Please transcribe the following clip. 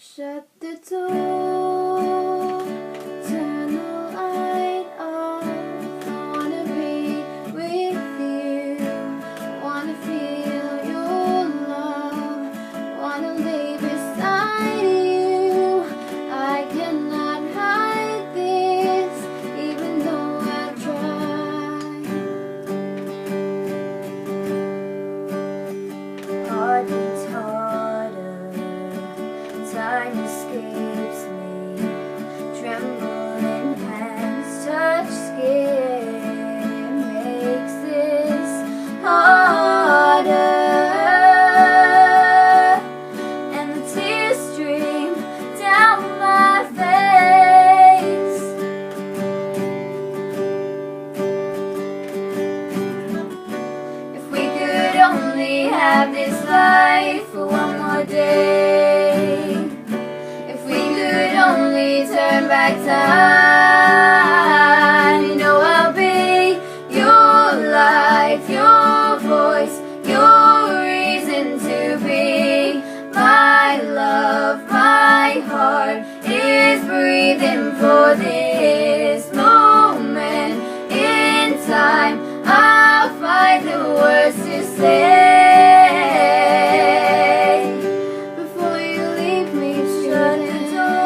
Shut the door, turn the light off. I wanna be with you, wanna feel your love, wanna lay beside you. I cannot hide this, even though I try. Heart beats harder, time escapes me, trembling hands touch skin, makes this harder, and the tears stream down my face. If we could only have this life for one more day, only turn back time, you know I'll be your life, your voice, your reason to be. My love, my heart is breathing for